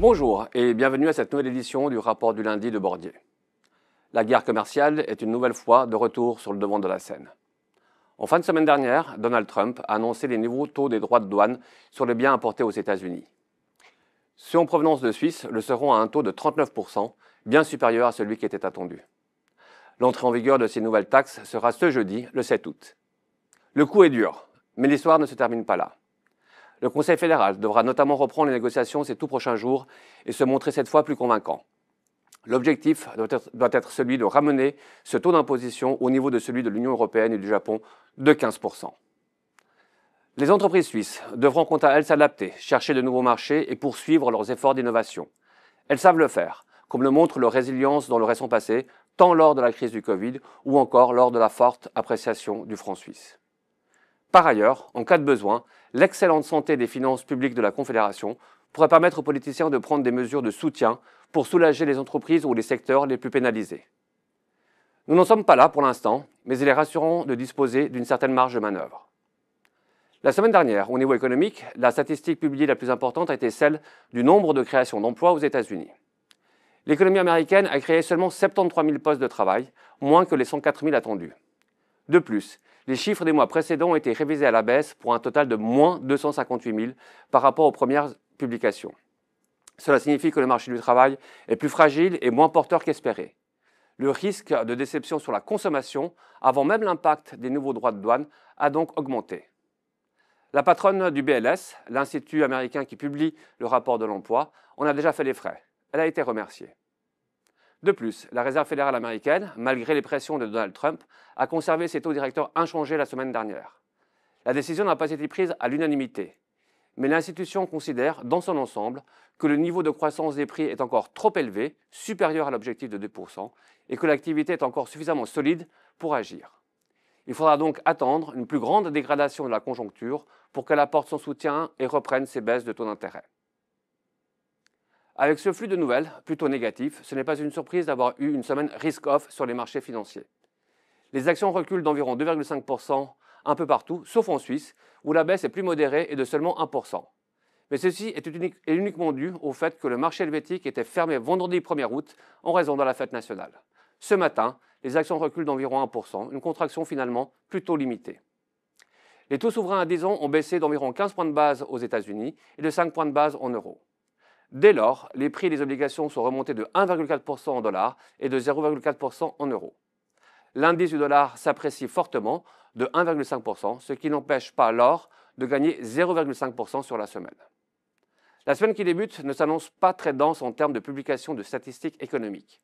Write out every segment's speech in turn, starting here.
Bonjour et bienvenue à cette nouvelle édition du rapport du lundi de Bordier. La guerre commerciale est une nouvelle fois de retour sur le devant de la scène. En fin de semaine dernière, Donald Trump a annoncé les nouveaux taux des droits de douane sur les biens importés aux États-Unis. Ceux en provenance de Suisse le seront à un taux de 39%, bien supérieur à celui qui était attendu. L'entrée en vigueur de ces nouvelles taxes sera ce jeudi, le 7 août. Le coup est dur, mais l'histoire ne se termine pas là. Le Conseil fédéral devra notamment reprendre les négociations ces tout prochains jours et se montrer cette fois plus convaincant. L'objectif doit être celui de ramener ce taux d'imposition au niveau de celui de l'Union européenne et du Japon de 15%. Les entreprises suisses devront quant à elles s'adapter, chercher de nouveaux marchés et poursuivre leurs efforts d'innovation. Elles savent le faire, comme le montre leur résilience dans le récent passé, tant lors de la crise du Covid ou encore lors de la forte appréciation du franc suisse. Par ailleurs, en cas de besoin, l'excellente santé des finances publiques de la Confédération pourrait permettre aux politiciens de prendre des mesures de soutien pour soulager les entreprises ou les secteurs les plus pénalisés. Nous n'en sommes pas là pour l'instant, mais il est rassurant de disposer d'une certaine marge de manœuvre. La semaine dernière, au niveau économique, la statistique publiée la plus importante a été celle du nombre de créations d'emplois aux États-Unis. L'économie américaine a créé seulement 73 000 postes de travail, moins que les 104 000 attendus. De plus, les chiffres des mois précédents ont été révisés à la baisse pour un total de moins 258 000 par rapport aux premières publications. Cela signifie que le marché du travail est plus fragile et moins porteur qu'espéré. Le risque de déception sur la consommation, avant même l'impact des nouveaux droits de douane, a donc augmenté. La patronne du BLS, l'Institut américain qui publie le rapport de l'emploi, en a déjà fait les frais. Elle a été remerciée. De plus, la Réserve fédérale américaine, malgré les pressions de Donald Trump, a conservé ses taux directeurs inchangés la semaine dernière. La décision n'a pas été prise à l'unanimité, mais l'institution considère, dans son ensemble, que le niveau de croissance des prix est encore trop élevé, supérieur à l'objectif de 2%, et que l'activité est encore suffisamment solide pour agir. Il faudra donc attendre une plus grande dégradation de la conjoncture pour qu'elle apporte son soutien et reprenne ses baisses de taux d'intérêt. Avec ce flux de nouvelles, plutôt négatif, ce n'est pas une surprise d'avoir eu une semaine risk-off sur les marchés financiers. Les actions reculent d'environ 2,5% un peu partout, sauf en Suisse, où la baisse est plus modérée et de seulement 1%. Mais ceci est uniquement dû au fait que le marché helvétique était fermé vendredi 1er août en raison de la fête nationale. Ce matin, les actions reculent d'environ 1%, une contraction finalement plutôt limitée. Les taux souverains à 10 ans ont baissé d'environ 15 points de base aux États-Unis et de 5 points de base en euros. Dès lors, les prix des obligations sont remontés de 1,4% en dollars et de 0,4% en euros. L'indice du dollar s'apprécie fortement de 1,5%, ce qui n'empêche pas l'or de gagner 0,5% sur la semaine. La semaine qui débute ne s'annonce pas très dense en termes de publication de statistiques économiques.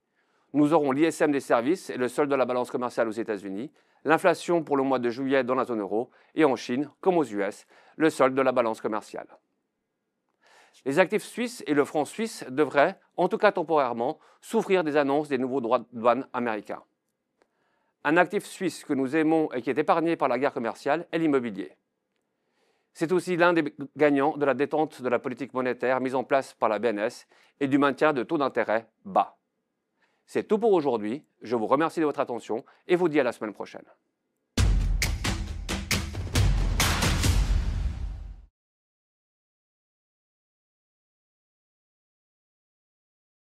Nous aurons l'ISM des services et le solde de la balance commerciale aux États-Unis, l'inflation pour le mois de juillet dans la zone euro et en Chine, comme aux US, le solde de la balance commerciale. Les actifs suisses et le franc suisse devraient, en tout cas temporairement, souffrir des annonces des nouveaux droits de douane américains. Un actif suisse que nous aimons et qui est épargné par la guerre commerciale est l'immobilier. C'est aussi l'un des gagnants de la détente de la politique monétaire mise en place par la BNS et du maintien de taux d'intérêt bas. C'est tout pour aujourd'hui. Je vous remercie de votre attention et vous dis à la semaine prochaine.